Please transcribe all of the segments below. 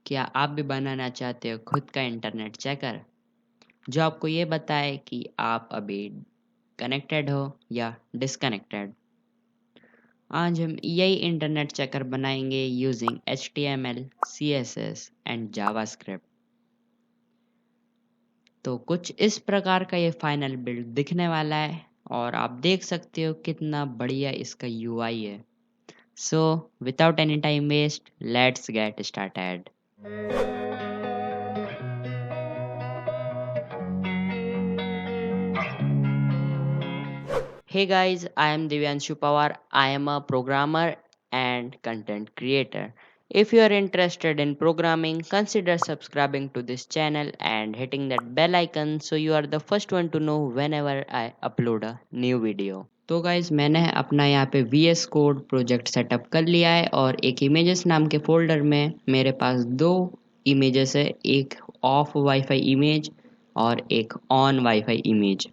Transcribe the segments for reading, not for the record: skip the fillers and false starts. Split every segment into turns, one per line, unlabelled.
क्या आप भी बनाना चाहते हो खुद का इंटरनेट चेकर जो आपको ये बताए कि आप अभी कनेक्टेड हो या डिसकनेक्टेड। आज हम यही इंटरनेट चेकर बनाएंगे using HTML, CSS and JavaScript. तो कुछ इस प्रकार का ये फाइनल बिल्ड दिखने वाला है और आप देख सकते हो कितना बढ़िया इसका UI है। So without any time waste, let's get started. Hey guys, I am Divyanshu Pawar. I am a programmer and content creator. If you are interested in programming, consider subscribing to this channel and hitting that bell icon so you are the first one to know whenever I upload a new video. तो guys मैंने अपना यहाँ पे VS Code project setup कर लिया है और एक इमेजेस नाम के फोल्डर में मेरे पास दो इमेजेस है, एक ऑफ वाईफाई इमेज और एक ऑन वाईफाई इमेज।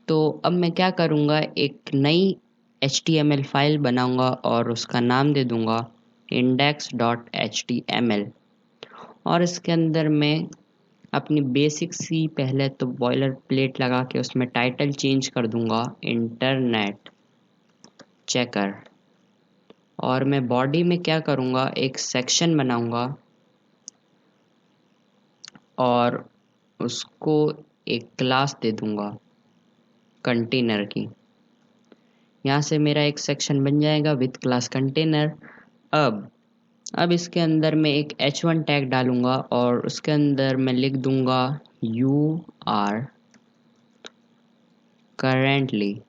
तो अब मैं क्या करूँगा, एक नई HTML फाइल बनाऊँगा और उसका नाम दे दूँगा index.html और इसके अंदर मैं अपनी बेसिक सी पहले तो बॉयलर प्लेट लगा के उसमें टाइटल चेंज कर दूँगा इंटरनेट चेकर। और मैं बॉडी में क्या करूँगा, एक सेक्शन बनाऊँगा और उसको एक क्लास दे दूँगा कंटेनर की। यहाँ से मेरा एक सेक्शन बन जाएगा विथ क्लास कंटेनर। अब इसके अंदर मैं एक h1 टैग डालूंगा और उसके अंदर मैं लिख दूंगा यू आर करेंटली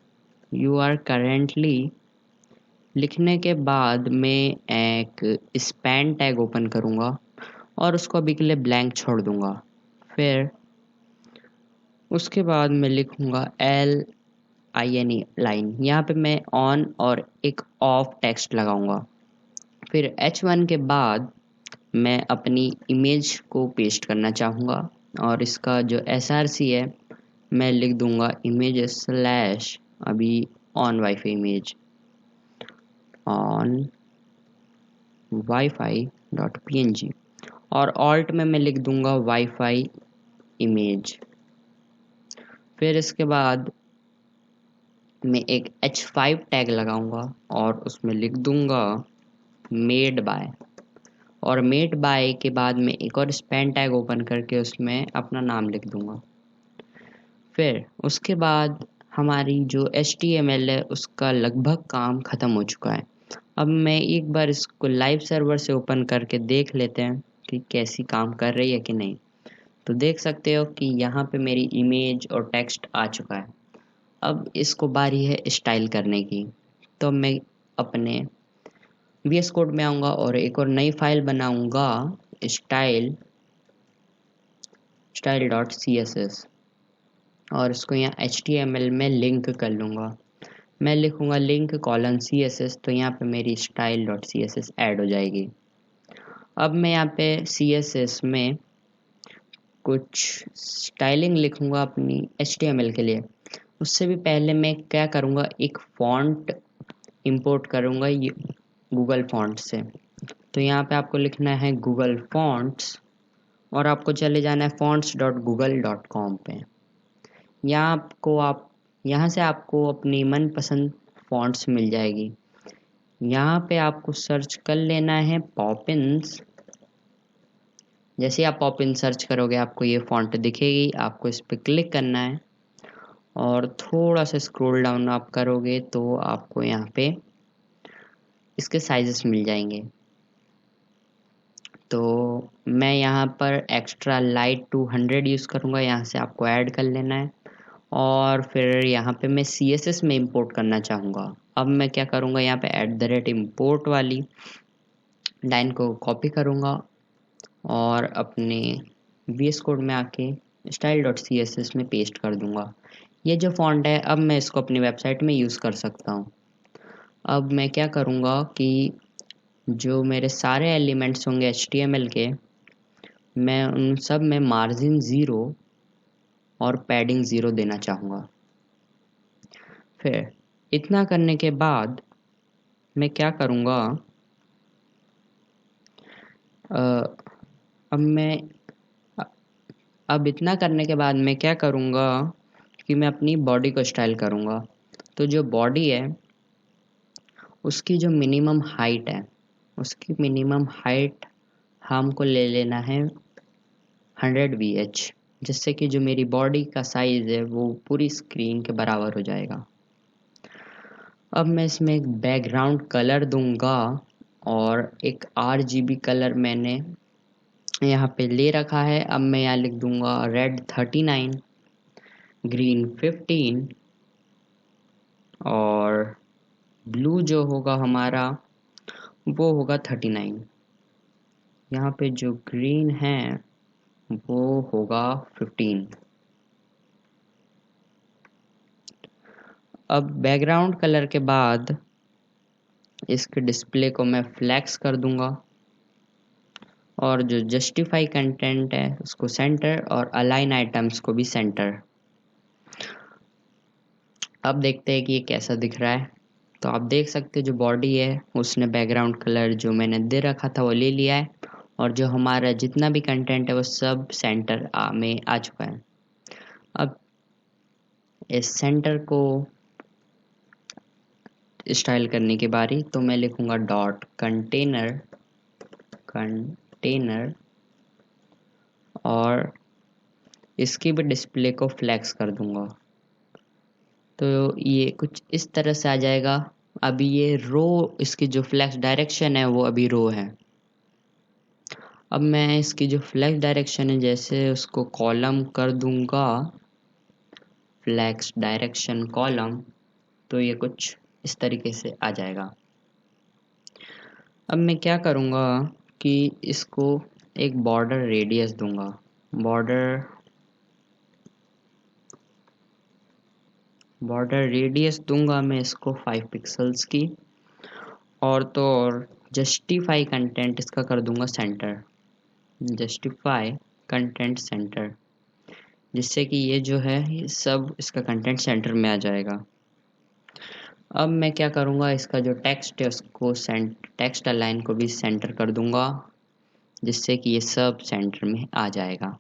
लिखने के बाद मैं एक स्पैन टैग ओपन करूंगा और उसको अभी के लिए ब्लैंक छोड़ दूंगा। फिर उसके बाद मैं लिखूंगा LINE लाइन, यहाँ पे मैं ऑन और एक ऑफ टेक्स्ट लगाऊंगा। फिर H1 के बाद मैं अपनी इमेज को पेस्ट करना चाहूँगा और इसका जो src है मैं लिख दूंगा इमेज स्लैश अभी on wifi image on wifi dot png और ऑल्ट में मैं लिख दूंगा वाईफाई इमेज। फिर इसके बाद मैं एक h5 टैग लगाऊंगा और उसमें लिख दूंगा मेड बाय और मेड बाय के बाद में एक और स्पैन टैग ओपन करके उसमें अपना नाम लिख दूंगा। फिर उसके बाद हमारी जो HTML है उसका लगभग काम ख़त्म हो चुका है। अब मैं एक बार इसको लाइव सर्वर से ओपन करके देख लेते हैं कि कैसी काम कर रही है कि नहीं। तो देख सकते हो कि यहाँ पे मेरी इमेज और टेक्स्ट आ चुका है। अब इसको बारी है स्टाइल करने की। तो मैं अपने VS कोड में आऊँगा और एक और नई फाइल बनाऊँगा style.css और इसको यहाँ HTML में लिंक कर लूँगा। मैं लिखूँगा लिंक कॉलन CSS, तो यहाँ पे मेरी style.css ऐड हो जाएगी। अब मैं यहाँ पे CSS में कुछ स्टाइलिंग लिखूँगा अपनी HTML के लिए। उससे भी पहले मैं क्या करूँगा, एक फॉन्ट इंपोर्ट करूँगा ये गूगल फॉन्ट से। तो यहाँ पे आपको लिखना है गूगल फॉन्ट्स और आपको चले जाना है fonts.google.com पे। यहाँ से आपको अपनी मनपसंद फॉन्ट्स मिल जाएगी। यहाँ पे आपको सर्च कर लेना है पॉपिंस। जैसे आप पॉपिन सर्च करोगे आपको ये फॉन्ट दिखेगी, आपको इस पर क्लिक करना है और थोड़ा सा स्क्रॉल डाउन आप करोगे तो आपको यहाँ पे इसके साइजेस मिल जाएंगे। तो मैं यहाँ पर एक्स्ट्रा लाइट 200 यूज़ करूँगा, यहाँ से आपको ऐड कर लेना है। और फिर यहाँ पे मैं CSS में इंपोर्ट करना चाहूँगा। अब मैं क्या करूँगा, यहाँ पे @import वाली लाइन को कॉपी करूँगा और अपने VS कोड में आके style.css में पेस्ट कर दूँगा। ये जो फॉन्ट है अब मैं इसको अपनी वेबसाइट में यूज़ कर सकता हूँ। अब मैं क्या करूँगा कि जो मेरे सारे एलिमेंट्स होंगे HTML के, मैं उन सब में मार्जिन 0 और पैडिंग 0 देना चाहूँगा। फिर इतना करने के बाद मैं क्या करूँगा, अब इतना करने के बाद मैं क्या करूँगा कि मैं अपनी बॉडी को स्टाइल करूँगा। तो जो बॉडी है उसकी जो मिनिमम हाइट है, उसकी मिनिमम हाइट हमको ले लेना है 100 VH, जिससे कि जो मेरी बॉडी का साइज़ है वो पूरी स्क्रीन के बराबर हो जाएगा। अब मैं इसमें एक बैकग्राउंड कलर दूंगा और एक RGB कलर मैंने यहाँ पे ले रखा है। अब मैं यहाँ लिख दूंगा रेड 39, ग्रीन 15 और ब्लू जो होगा हमारा वो होगा 39। यहाँ पे जो ग्रीन है वो होगा 15। अब बैकग्राउंड कलर के बाद इसके डिस्प्ले को मैं फ्लैक्स कर दूंगा और जो जस्टिफाई कंटेंट है उसको सेंटर और अलाइन आइटम्स को भी सेंटर। अब देखते हैं कि ये कैसा दिख रहा है। तो आप देख सकते हैं जो बॉडी है उसने बैकग्राउंड कलर जो मैंने दे रखा था वो ले लिया है और जो हमारा जितना भी कंटेंट है वो सब सेंटर में आ चुका है। अब इस सेंटर को स्टाइल करने की बारी, तो मैं लिखूंगा डॉट कंटेनर और इसकी भी डिस्प्ले को फ्लैक्स कर दूंगा। तो ये कुछ इस तरह से आ जाएगा। अभी ये रो, इसकी जो फ्लैक्स डायरेक्शन है वो अभी रो है। अब मैं इसकी जो फ्लैक्स डायरेक्शन है जैसे उसको कॉलम कर दूंगा, फ्लैक्स डायरेक्शन कॉलम, तो ये कुछ इस तरीके से आ जाएगा। अब मैं क्या करूँगा कि इसको एक बॉर्डर रेडियस दूंगा। बॉर्डर रेडियस दूंगा मैं इसको 5 पिक्सल्स की और तो और जस्टिफाई कंटेंट इसका कर दूंगा सेंटर, जस्टिफाई कंटेंट सेंटर, जिससे कि ये जो है ये सब इसका कंटेंट सेंटर में आ जाएगा। अब मैं क्या करूँगा इसका जो टेक्स्ट है उसको टेक्स्ट अलाइन को भी सेंटर कर दूंगा, जिससे कि ये सब सेंटर में आ जाएगा।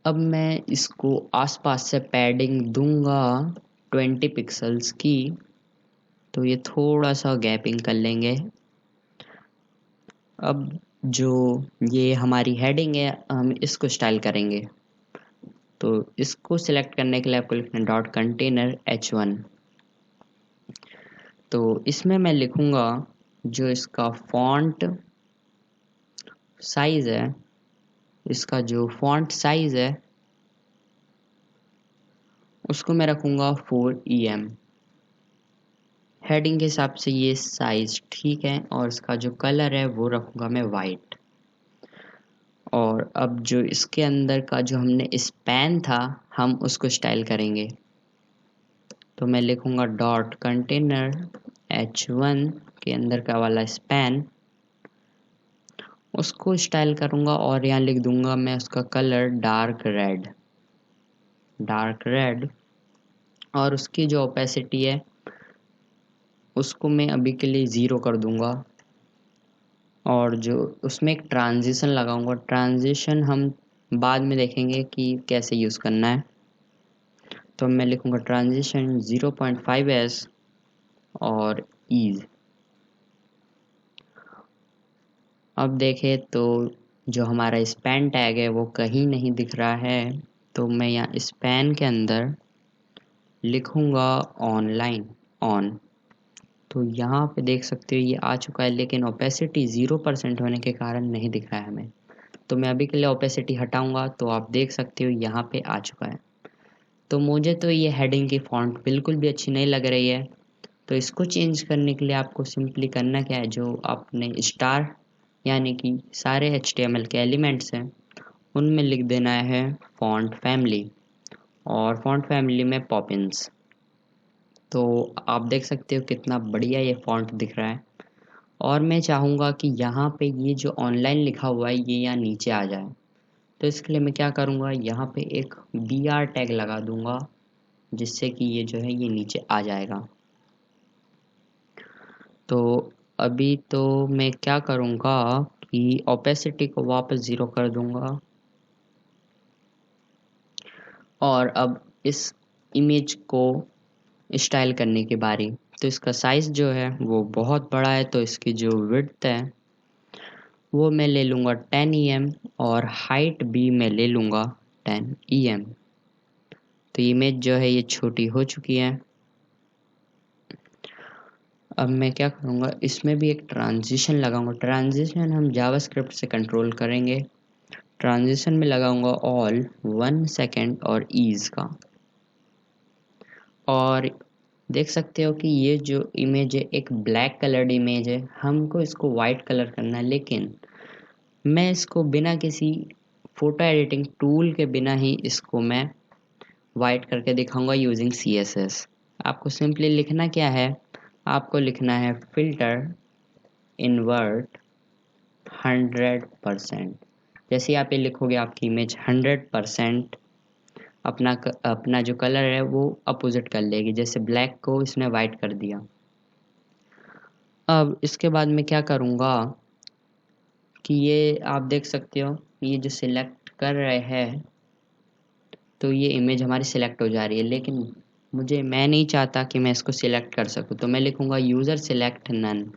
अब मैं इसको आसपास से पैडिंग दूंगा 20 पिक्सल्स की, तो ये थोड़ा सा गैपिंग कर लेंगे। अब जो ये हमारी हेडिंग है हम इसको स्टाइल करेंगे, तो इसको सिलेक्ट करने के लिए आपको लिखना डॉट कंटेनर H1। तो इसमें मैं लिखूंगा जो इसका फॉन्ट साइज है, इसका जो फॉन्ट साइज है उसको मैं रखूंगा 4EM। हेडिंग के हिसाब से ये साइज ठीक है और इसका जो कलर है वो रखूंगा मैं वाइट। और अब जो इसके अंदर का जो हमने स्पैन था हम उसको स्टाइल करेंगे, तो मैं लिखूंगा डॉट कंटेनर H1 के अंदर का वाला स्पैन, उसको स्टाइल करूंगा और यहाँ लिख दूंगा मैं उसका कलर डार्क रेड और उसकी जो ओपेसिटी है उसको मैं अभी के लिए 0 कर दूंगा और जो उसमें एक ट्रांजिशन लगाऊंगा। ट्रांजिशन हम बाद में देखेंगे कि कैसे यूज़ करना है। तो मैं लिखूंगा ट्रांजिशन 0.5s और ईज। अब देखें तो जो हमारा स्पैन टैग है वो कहीं नहीं दिख रहा है, तो मैं यहाँ स्पैन के अंदर लिखूंगा ऑनलाइन ऑन। तो यहाँ पे देख सकते हो ये आ चुका है, लेकिन ओपेसिटी 0% होने के कारण नहीं दिख रहा है हमें। तो मैं अभी के लिए ओपेसिटी हटाऊंगा, तो आप देख सकते हो यहाँ पे आ चुका है। तो मुझे तो ये हेडिंग की फॉन्ट बिल्कुल भी अच्छी नहीं लग रही है। तो इसको चेंज करने के लिए आपको सिंपली करना क्या है, जो आपने स्टार यानी कि सारे HTML के एलिमेंट्स हैं उनमें लिख देना है फॉन्ट फैमिली और फॉन्ट फैमिली में पॉपिंस। तो आप देख सकते हो कितना बढ़िया ये फॉन्ट दिख रहा है। और मैं चाहूँगा कि यहाँ पे ये जो ऑनलाइन लिखा हुआ है ये यहाँ नीचे आ जाए। तो इसके लिए मैं क्या करूँगा, यहाँ पे एक BR टैग लगा दूँगा, जिससे कि ये जो है ये नीचे आ जाएगा। तो अभी तो मैं क्या करूँगा कि ओपेसिटी को वापस 0 कर दूंगा और अब इस इमेज को स्टाइल करने की बारी। तो इसका साइज़ जो है वो बहुत बड़ा है, तो इसकी जो विड्थ है वो मैं ले लूँगा 10 और हाइट भी मैं ले लूँगा 10 तो इमेज जो है ये छोटी हो चुकी है। अब मैं क्या करूँगा, इसमें भी एक ट्रांजिशन लगाऊंगा। ट्रांजिशन हम जावास्क्रिप्ट से कंट्रोल करेंगे। ट्रांजिशन में लगाऊंगा ऑल 1 सेकेंड और ईज का। और देख सकते हो कि ये जो इमेज है एक ब्लैक कलर्ड इमेज है, हमको इसको वाइट कलर करना है, लेकिन मैं इसको बिना किसी फोटो एडिटिंग टूल के बिना ही इसको मैं वाइट करके दिखाऊंगा यूजिंग CSS। आपको सिंपली लिखना क्या है, आपको लिखना है फिल्टर इन्वर्ट 100%। जैसे ही आप ये लिखोगे आपकी इमेज 100% अपना जो कलर है वो अपोजिट कर लेगी। जैसे ब्लैक को इसने वाइट कर दिया। अब इसके बाद मैं क्या करूँगा कि ये आप देख सकते हो, ये जो सिलेक्ट कर रहे हैं तो ये इमेज हमारी सिलेक्ट हो जा रही है, लेकिन मैं नहीं चाहता कि मैं इसको सिलेक्ट कर सकूँ, तो मैं लिखूँगा यूज़र सिलेक्ट नन।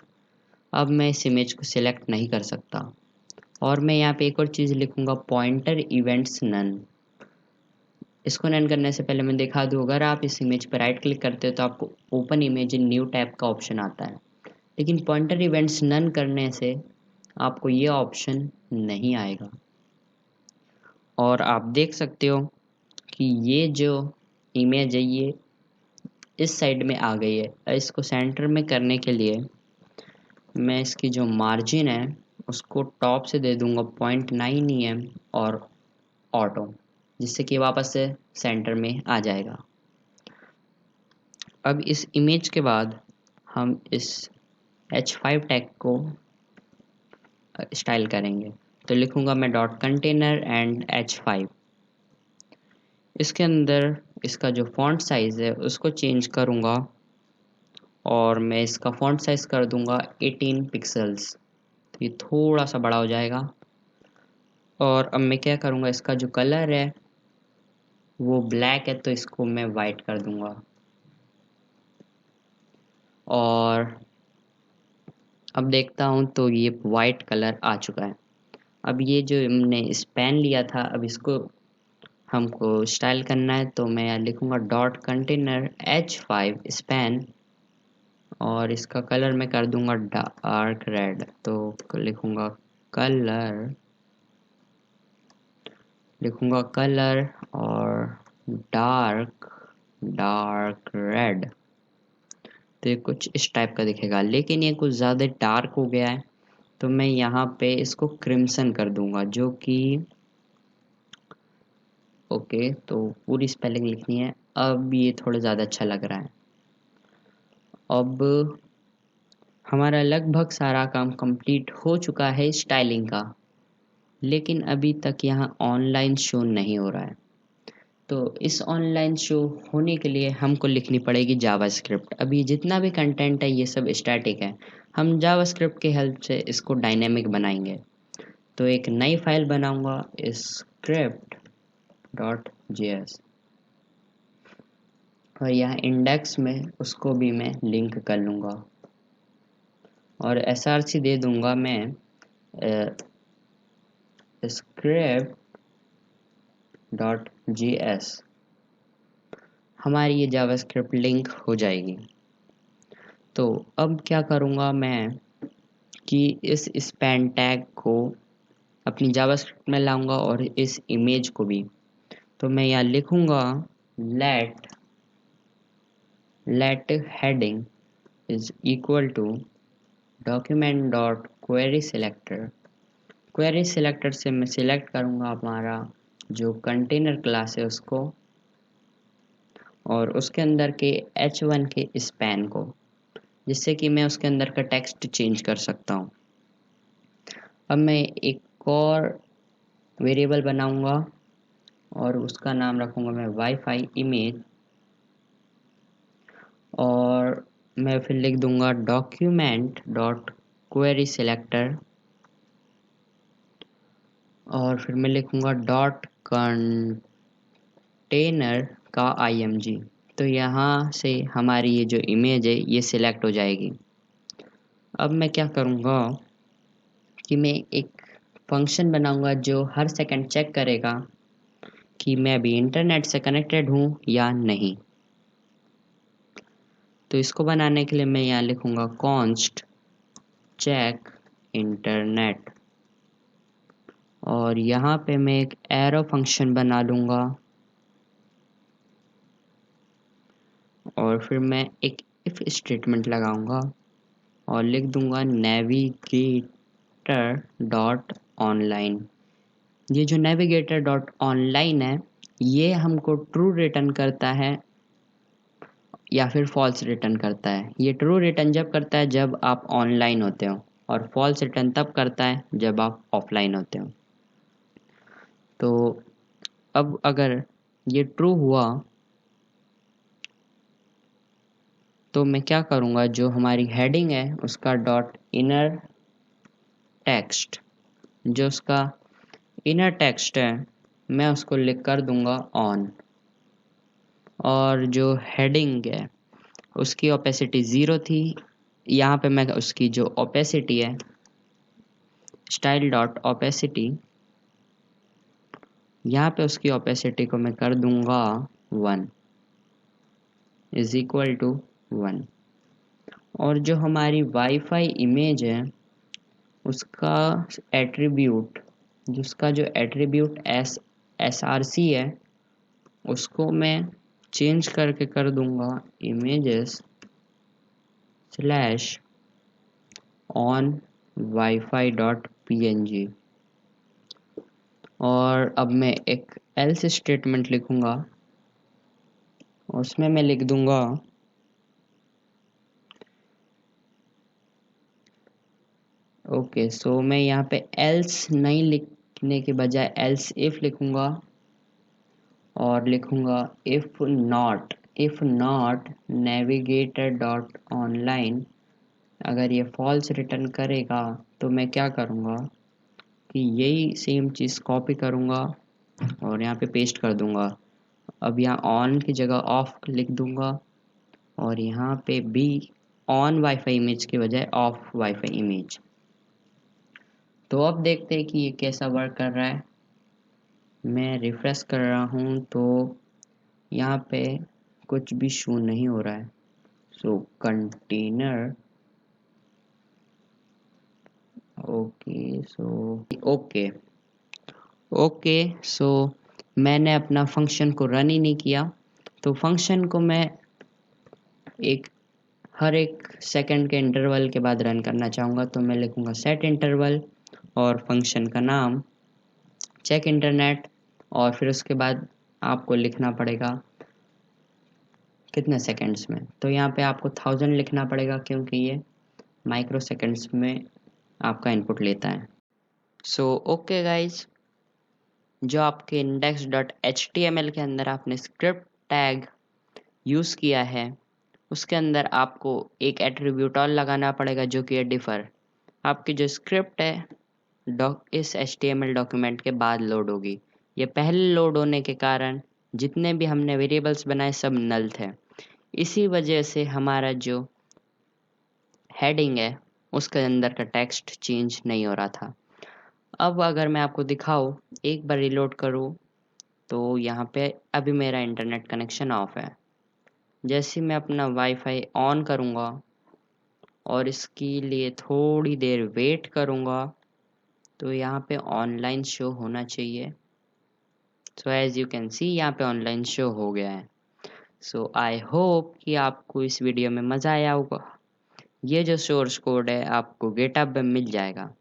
अब मैं इस इमेज को सिलेक्ट नहीं कर सकता। और मैं यहाँ पे एक और चीज़ लिखूँगा पॉइंटर इवेंट्स नन। इसको नन करने से पहले मैं दिखा दूँ, अगर आप इस इमेज पर राइट क्लिक करते हो तो आपको open image in new tab का ऑप्शन आता है, लेकिन पॉइंटर इवेंट्स नन करने से आपको ये ऑप्शन नहीं आएगा। और आप देख सकते हो कि ये जो इमेज है ये इस साइड में आ गई है। इसको सेंटर में करने के लिए मैं इसकी जो मार्जिन है उसको टॉप से दे दूंगा 0.9 और ऑटो, जिससे कि वापस से सेंटर में आ जाएगा। अब इस इमेज के बाद हम इस H5 टैग को स्टाइल करेंगे। तो लिखूंगा मैं डॉट कंटेनर एंड H5। इसके अंदर इसका जो फॉन्ट साइज़ है उसको चेंज करूंगा और मैं इसका फॉन्ट साइज़ कर दूंगा 18 पिक्सल्स। तो ये थोड़ा सा बड़ा हो जाएगा। और अब मैं क्या करूंगा, इसका जो कलर है वो ब्लैक है तो इसको मैं वाइट कर दूंगा। और अब देखता हूँ तो ये वाइट कलर आ चुका है। अब ये जो हमने स्पैन लिया था, अब इसको हमको स्टाइल करना है, तो मैं यहाँ लिखूंगा डॉट कंटेनर H5 स्पैन और इसका कलर मैं कर दूंगा डार्क रेड। तो लिखूंगा कलर और डार्क डार्क रेड। तो ये कुछ इस टाइप का दिखेगा, लेकिन ये कुछ ज़्यादा डार्क हो गया है, तो मैं यहाँ पे इसको क्रिम्सन कर दूंगा, जो कि ओके। तो पूरी स्पेलिंग लिखनी है। अब ये थोड़ा ज़्यादा अच्छा लग रहा है। अब हमारा लगभग सारा काम कंप्लीट हो चुका है स्टाइलिंग का, लेकिन अभी तक यहाँ ऑनलाइन शो नहीं हो रहा है। तो इस ऑनलाइन शो होने के लिए हमको लिखनी पड़ेगी जावास्क्रिप्ट। अभी जितना भी कंटेंट है ये सब स्टैटिक है, हम जावास्क्रिप्ट की हेल्प से इसको डायनेमिक बनाएंगे। तो एक नई फाइल बनाऊंगा script.js और यहाँ इंडेक्स में उसको भी मैं लिंक कर लूँगा और src दे दूँगा मैं script.js। हमारी ये जावास्क्रिप्ट लिंक हो जाएगी। तो अब क्या करूँगा मैं कि इस स्पैन टैग को अपनी जावास्क्रिप्ट में लाऊंगा और इस इमेज को भी। तो मैं यहाँ लिखूँगा let heading is equal to document dot query selector। Query selector से मैं सिलेक्ट करूँगा हमारा जो कंटेनर क्लास है उसको और उसके अंदर के H1 के स्पैन को, जिससे कि मैं उसके अंदर का टेक्स्ट चेंज कर सकता हूँ। अब मैं एक और वेरिएबल बनाऊँगा और उसका नाम रखूँगा मैं वाईफाई इमेज और मैं फिर लिख दूंगा document डॉट क्वेरी सिलेक्टर और फिर मैं लिखूंगा डॉट कंटेनर का img। तो यहाँ से हमारी ये जो इमेज है ये सिलेक्ट हो जाएगी। अब मैं क्या करूँगा कि मैं एक फंक्शन बनाऊंगा जो हर सेकंड चेक करेगा कि मैं अभी इंटरनेट से कनेक्टेड हूँ या नहीं। तो इसको बनाने के लिए मैं यहाँ लिखूंगा कॉन्स्ट चेक इंटरनेट और यहाँ पे मैं एक एरो फंक्शन बना लूँगा और फिर मैं एक इफ स्टेटमेंट लगाऊंगा और लिख दूंगा नेविगेटर डॉट ऑनलाइन। ये जो नेविगेटर डॉट ऑनलाइन है ये हमको ट्रू रिटर्न करता है या फिर फॉल्स रिटर्न करता है। ये ट्रू रिटर्न जब करता है जब आप ऑनलाइन होते हो और फॉल्स रिटर्न तब करता है जब आप ऑफलाइन होते हो। तो अब अगर ये ट्रू हुआ तो मैं क्या करूँगा, जो हमारी हेडिंग है उसका डॉट इनर टेक्स्ट, जो उसका इनर टेक्स्ट है मैं उसको लिख कर दूंगा ऑन। और जो हेडिंग है उसकी ओपेसिटी 0 थी, यहाँ पे मैं उसकी जो ओपेसिटी है स्टाइल डॉट ओपेसिटी, यहाँ पे उसकी ओपेसिटी को मैं कर दूंगा 1 इज इक्वल टू 1। और जो हमारी वाईफाई इमेज है उसका एट्रीब्यूट, जिसका जो एट्रीब्यूट SRC है उसको मैं चेंज करके कर दूंगा images slash on wifi dot png। और अब मैं एक एल्स स्टेटमेंट लिखूंगा, उसमें मैं लिख दूंगा ओके। सो मैं यहाँ पे एल्स नहीं लिखने के बजाय एल्स इफ लिखूंगा और लिखूंगा if not navigator dot online. अगर ये फॉल्स रिटर्न करेगा तो मैं क्या करूँगा कि यही सेम चीज़ कॉपी करूँगा और यहाँ पे पेस्ट कर दूँगा। अब यहाँ ऑन की जगह ऑफ लिख दूँगा और यहाँ पे भी ऑन वाईफाई इमेज के बजाय ऑफ वाईफाई इमेज। तो अब देखते हैं कि ये कैसा वर्क कर रहा है। मैं रिफ्रेश कर रहा हूँ तो यहाँ पे कुछ भी शो नहीं हो रहा है। सो कंटेनर ओके सो मैंने अपना फंक्शन को रन ही नहीं किया। तो फंक्शन को मैं हर एक सेकंड के इंटरवल के बाद रन करना चाहूँगा। तो मैं लिखूँगा सेट इंटरवल और फंक्शन का नाम चेक इंटरनेट और फिर उसके बाद आपको लिखना पड़ेगा कितने सेकंड्स में। तो यहाँ पे आपको 1000 लिखना पड़ेगा क्योंकि ये माइक्रो सेकंड्स में आपका इनपुट लेता है। सो ओके गाइज, जो आपके index.html के अंदर आपने स्क्रिप्ट टैग यूज़ किया है उसके अंदर आपको एक एट्रीब्यूट और लगाना पड़ेगा जो कि है डिफ़र। आपकी जो स्क्रिप्ट है इस HTML डॉक्यूमेंट के बाद लोड होगी। ये पहले लोड होने के कारण जितने भी हमने वेरिएबल्स बनाए सब नल थे, इसी वजह से हमारा जो हेडिंग है उसके अंदर का टेक्स्ट चेंज नहीं हो रहा था। अब अगर मैं आपको दिखाऊँ, एक बार रिलोड करूँ तो यहाँ पे अभी मेरा इंटरनेट कनेक्शन ऑफ है। जैसे मैं अपना वाईफाई ऑन करूँगा और इसके लिए थोड़ी देर वेट करूँगा तो यहाँ पे ऑनलाइन शो होना चाहिए। So as you can see यहाँ पे ऑनलाइन शो हो गया है। सो आई होप कि आपको इस वीडियो में मज़ा आया होगा। ये जो सोर्स कोड है आपको गिटहब में मिल जाएगा।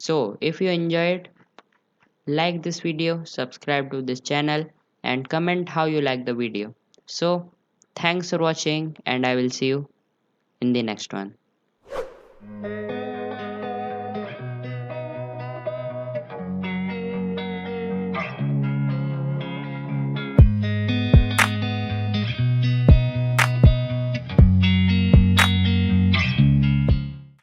So if you enjoyed, like this video, subscribe to this channel and comment how you like the video. So thanks for watching and I will see you in the next one.